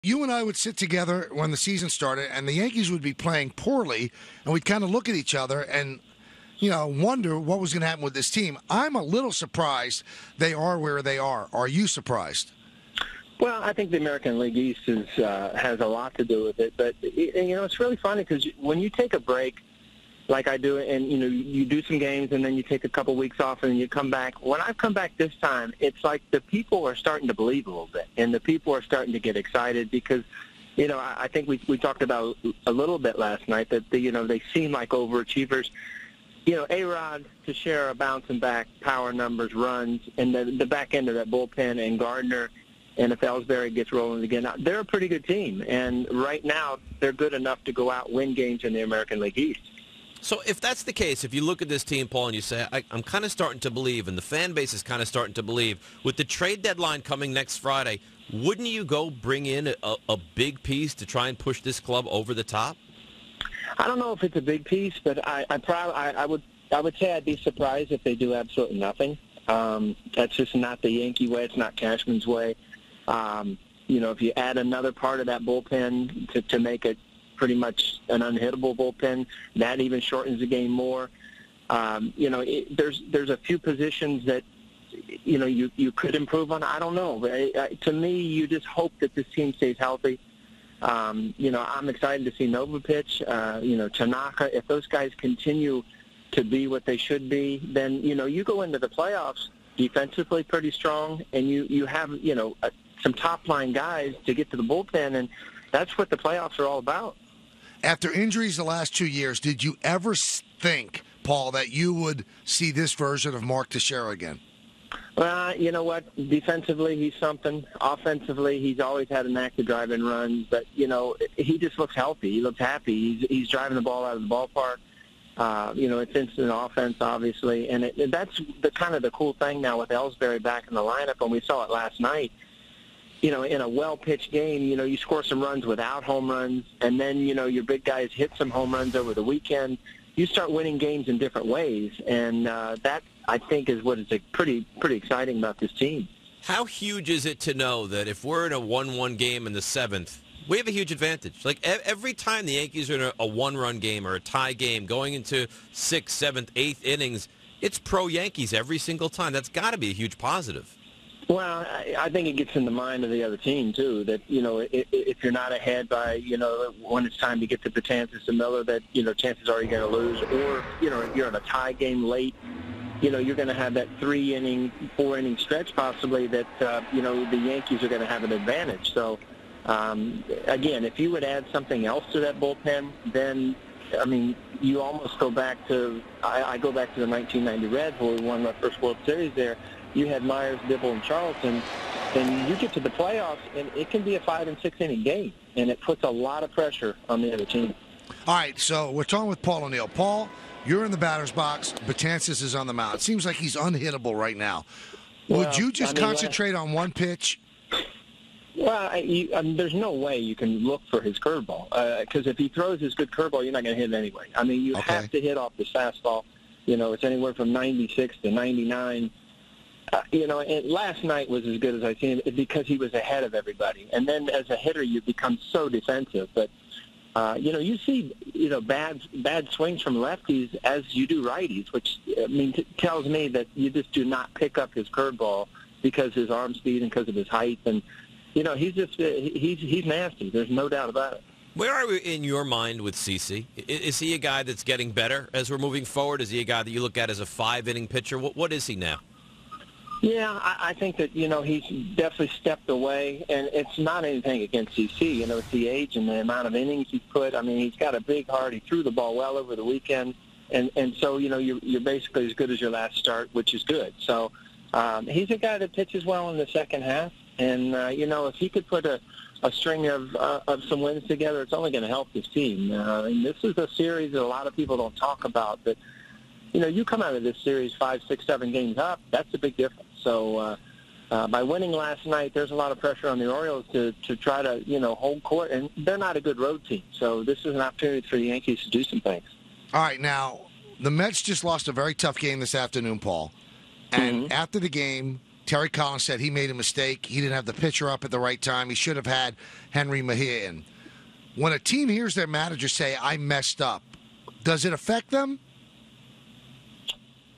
you and I would sit together when the season started, and the Yankees would be playing poorly, and we'd kind of look at each other and, wonder what was going to happen with this team. I'm a little surprised they are where they are. Are you surprised? Well, I think the American League East has a lot to do with it. But, it's really funny because when you take a break, like I do, and, you do some games and then you take a couple weeks off and you come back. When I've come back this time, it's like the people are starting to believe a little bit, and the people are starting to get excited because, I think we talked about a little bit last night that, they seem like overachievers. A-Rod, Teixeira bouncing back, power numbers, runs, and the back end of that bullpen, and Gardner, and if Ellsbury gets rolling again, they're a pretty good team. And right now, they're good enough to go out and win games in the American League East. So if that's the case, if you look at this team, Paul, and you say, I'm kind of starting to believe, and the fan base is kind of starting to believe, with the trade deadline coming next Friday, wouldn't you go bring in a big piece to try and push this club over the top? I don't know if it's a big piece, but I would say I'd be surprised if they do absolutely nothing. That's just not the Yankee way. It's not Cashman's way. If you add another part of that bullpen to make it pretty much an unhittable bullpen, that even shortens the game more. There's a few positions that you could improve on. I don't know. To me, you just hope that this team stays healthy. I'm excited to see Nova pitch, Tanaka. If those guys continue to be what they should be, then, you go into the playoffs defensively pretty strong, and you have, some top-line guys to get to the bullpen, and that's what the playoffs are all about. After injuries the last 2 years, did you ever think, Paul, that you would see this version of Mark Teixeira again? Well, you know what? Defensively, he's something. Offensively, he's always had an knack to drive in runs. But, he just looks healthy. He looks happy. He's driving the ball out of the ballpark. It's instant offense, obviously. And that's the kind of the cool thing now with Ellsbury back in the lineup, and we saw it last night. In a well-pitched game, you score some runs without home runs, and then, your big guys hit some home runs over the weekend. You start winning games in different ways, and that, I think, is what is pretty exciting about this team. How huge is it to know that if we're in a 1-1 game in the seventh, we have a huge advantage? Like, every time the Yankees are in a one-run game or a tie game, going into 6th, 7th, 8th innings, it's pro-Yankees every single time. That's got to be a huge positive. Well, I think it gets in the mind of the other team, too, that, if you're not ahead by, when it's time to get to Betances and Miller, that, chances are you're going to lose. Or, if you're in a tie game late, you're going to have that 3-inning, 4-inning stretch possibly that, the Yankees are going to have an advantage. So, again, if you would add something else to that bullpen, then, you almost go back to, I go back to the 1990 Reds where we won our first World Series there. You had Myers, Dibble, and Charlton, and you get to the playoffs, and it can be a 5- and 6-inning game, and it puts a lot of pressure on the other team. All right, so we're talking with Paul ONeill. Paul, you're in the batter's box. Betances is on the mound. It seems like he's unhittable right now. Would you just concentrate on one pitch? Well, there's no way you can look for his curveball, because if he throws his good curveball, you're not going to hit it anyway. You have to hit off the fastball. It's anywhere from 96 to 99. And last night was as good as I've seen him because he was ahead of everybody. And then as a hitter, you become so defensive. But, you see, bad swings from lefties as you do righties, which, tells me that you just do not pick up his curveball because his arm speed and because of his height. And, he's just he's nasty. There's no doubt about it. Where are we in your mind with CeCe? Is he a guy that's getting better as we're moving forward? Is he a guy that you look at as a 5-inning pitcher? What is he now? Yeah, I think that, he's definitely stepped away, and it's not anything against CeCe. It's the age and the amount of innings he's put. He's got a big heart. He threw the ball well over the weekend, and so, you're basically as good as your last start, which is good. So he's a guy that pitches well in the second half, and, if he could put a string of some wins together, it's only going to help this team. This is a series that a lot of people don't talk about, but you come out of this series 5, 6, 7 games up, that's a big difference. So by winning last night, there's a lot of pressure on the Orioles to try to, hold court, and they're not a good road team. So this is an opportunity for the Yankees to do some things. All right, now, the Mets just lost a very tough game this afternoon, Paul. And after the game, Terry Collins said he made a mistake. He didn't have the pitcher up at the right time. He should have had Henry Mejia in. When a team hears their manager say, I messed up, does it affect them?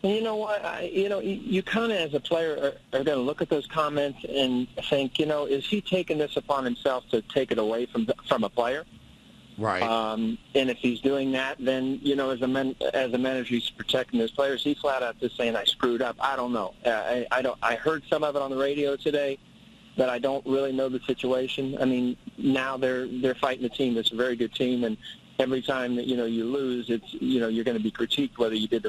And you know what? You kind of, as a player, are going to look at those comments and think, is he taking this upon himself to take it away from a player? Right. And if he's doing that, then, as a manager, he's protecting his players. He flat out just saying, I screwed up. I don't know. I heard some of it on the radio today, but I don't really know the situation. I mean, now they're fighting a team that's a very good team, and every time that, you lose, it's, you're going to be critiqued whether you did the